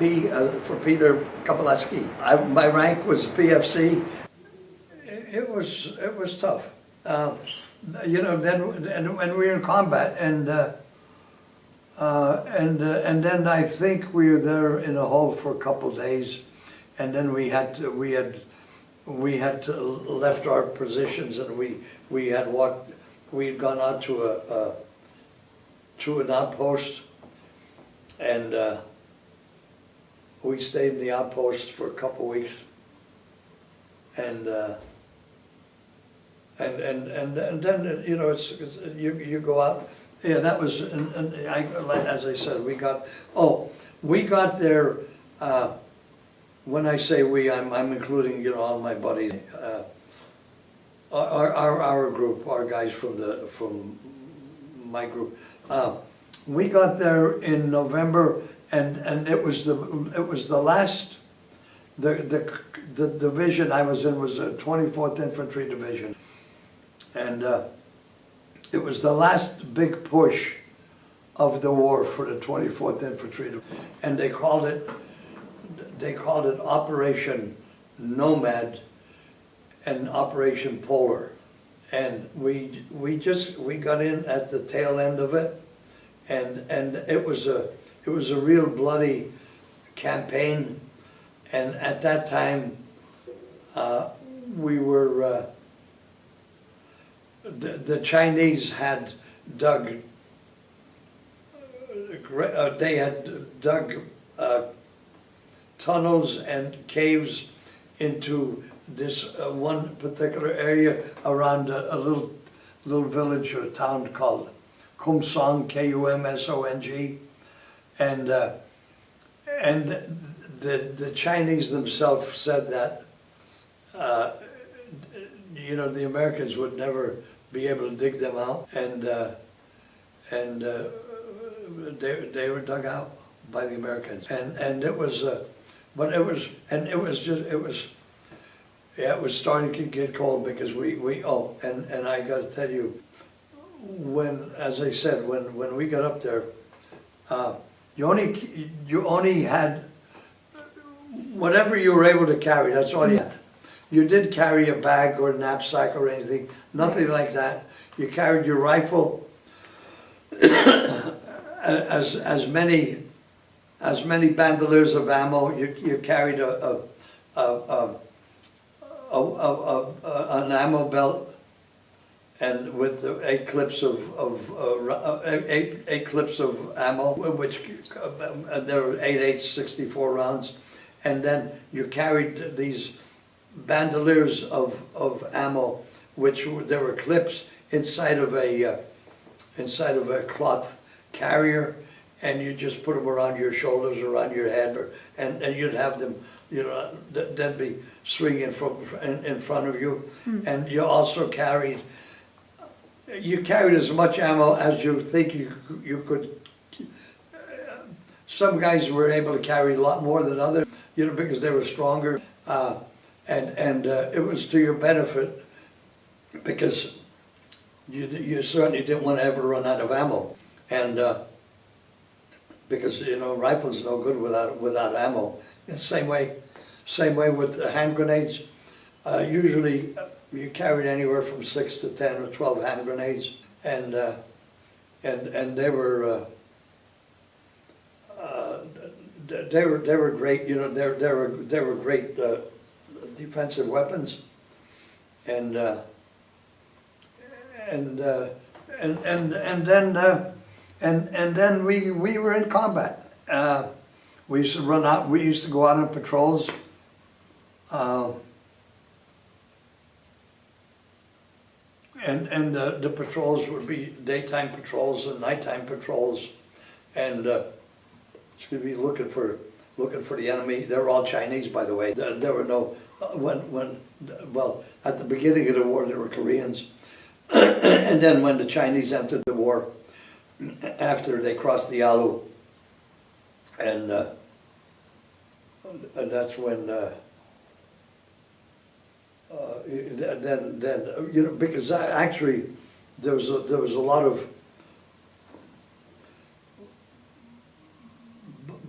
for Peter Kowalewski. My rank was PFC. It was tough. You know, then when we were in combat, and then I think we were there in a hole for a couple of days, and then we had left our positions, and we had gone out to an outpost, and we stayed in the outpost for a couple of weeks, and then you know you go out. Yeah, that was, as I said, we got there. When I say we, I'm including all my buddies, our group, our guys from my group. We got there in November, and it was the last. The division I was in was the 24th Infantry Division, and it was the last big push of the war for the 24th Infantry Division, and they called it Operation Nomad and Operation Polar, and we got in at the tail end of it, and it was a real bloody campaign. And at that time, we were, the Chinese had dug, tunnels and caves into this one particular area around a little village or town called Kumsong, Kumsong, and the Chinese themselves said that the Americans would never be able to dig them out, and they were dug out by the Americans, and it was it was starting to get cold, because and I got to tell you, as I said, when we got up there, you only had whatever you were able to carry. That's all you had. You did carry a bag or a knapsack or anything, nothing like that. You carried your rifle, as many bandoliers of ammo. You carried an ammo belt, and with 8 clips of ammo, which there were 8.64 rounds. And then you carried these bandoliers of ammo, which there were clips inside of a cloth carrier, and you just put them around your shoulders, around your head, and you'd have them, they'd be swinging in front of you. And you also carried as much ammo as you think you could. Some guys were able to carry a lot more than others, because they were stronger, and it was to your benefit, because you certainly didn't want to ever run out of ammo, and because rifles no good without ammo. And same way with the hand grenades. Usually you carried anywhere from 6 to 10 or 12 hand grenades, and they were. They were great, they were great defensive weapons, and then we were in combat. We used to run out. We used to go out on patrols. And the patrols would be daytime patrols and nighttime patrols, and looking for the enemy. They were all Chinese, by the way. There were no well, at the beginning of the war there were Koreans, and then when the Chinese entered the war, after they crossed the Yalu, and that's when then because actually there was a lot of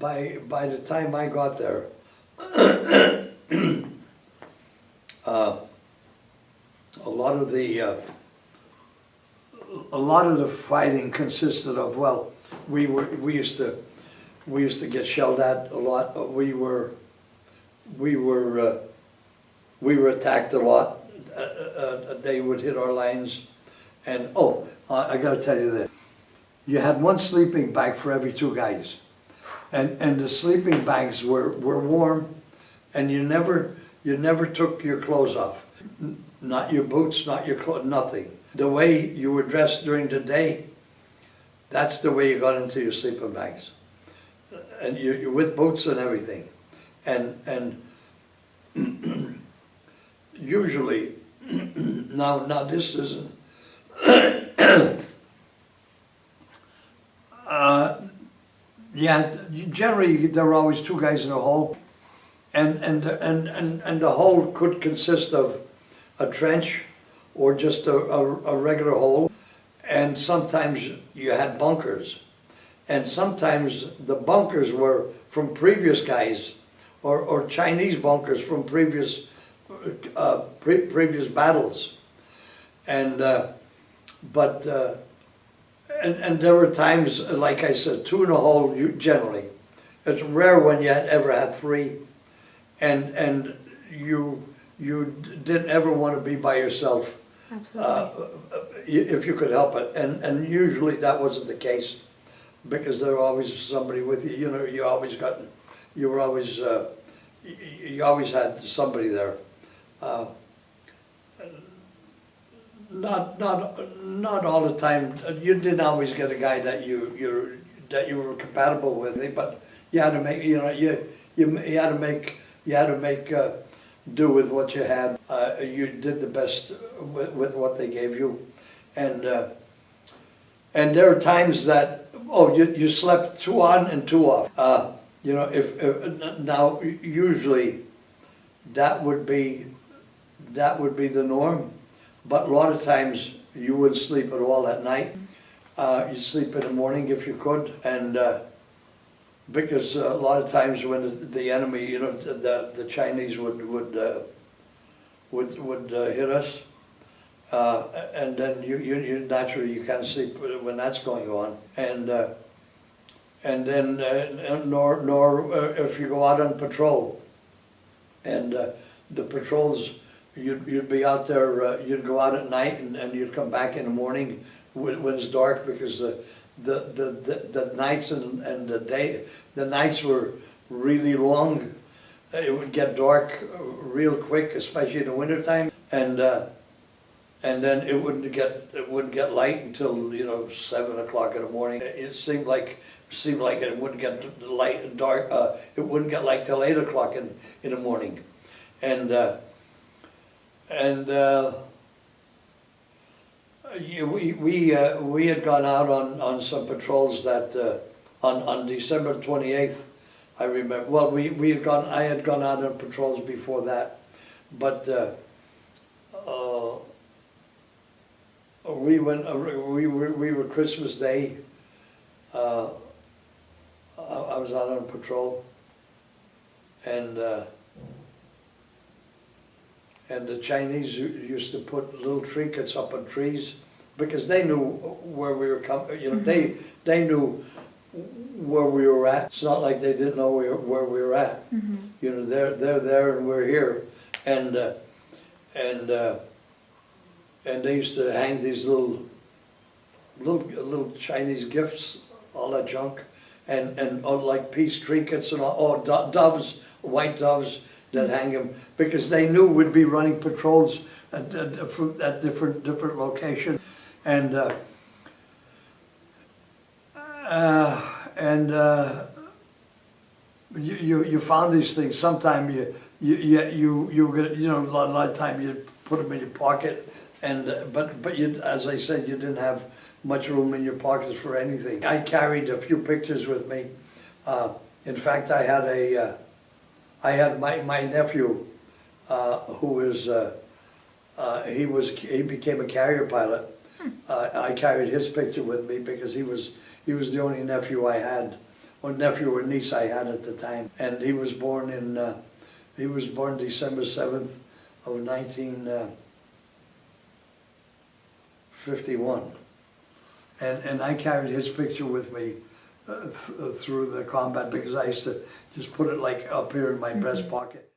by the time I got there, a lot of the fighting consisted of, well, we used to get shelled at a lot. We were attacked a lot. They would hit our lines, and I got to tell you this: you had one sleeping bag for every 2 guys, and the sleeping bags were warm, and you never took your clothes off, not your boots, not your clothes, nothing. The way you were dressed during the day, that's the way you got into your sleeping bags, and you're with boots and everything, and usually, now this isn't, yeah, generally there were always 2 guys in a hole, and the hole could consist of a trench or just a regular hole, and sometimes you had bunkers, and sometimes the bunkers were from previous guys, or Chinese bunkers from previous battles, and there were times, like I said, 2 in a hole. Generally, it's rare when you ever had 3, and you didn't ever want to be by yourself. Absolutely. If you could help it, and usually that wasn't the case, because there was always somebody with you. You know, you always had somebody there. Not all the time. You didn't always get a guy that you were compatible with, but you had to make, you had to make do with what you had. You did the best with what they gave you, and there are times that you slept 2 on and 2 off. If now usually that would be the norm, but a lot of times you wouldn't sleep at all at night. You'd sleep in the morning if you could, and because a lot of times when the enemy, the Chinese would hit us, and then you naturally you can't sleep when that's going on, and then nor if you go out on patrol, and the patrols, you'd be out there, you'd go out at night, and you'd come back in the morning when it's dark, because the nights and the nights were really long. It would get dark real quick, especially in the wintertime, and then it wouldn't get light until 7 o'clock in the morning. It seemed like it wouldn't get light and dark. It wouldn't get light till 8 o'clock in the morning, and we had gone out on some patrols that on December 28th. I remember. Well, I had gone out on patrols before that, but we were Christmas Day. I was out on patrol, and the Chinese used to put little trinkets up on trees, because they knew where we were coming. They knew where we were at. It's not like they didn't know where we were at. They're there and we're here, and they used to hang these little Chinese gifts, all that junk, and like peace trinkets and all, doves, white doves that hang them, because they knew we'd be running patrols at different locations, and you found these things. Sometimes a lot of time you put them in your pocket, and but as I said, you didn't have much room in your pockets for anything. I carried a few pictures with me. In fact, I had my nephew, he became a carrier pilot. I carried his picture with me because he was the only nephew I had or nephew or niece I had at the time, and he was born December 7th of 1951, and I carried his picture with me through the combat because I used to just put it like up here in my breast pocket.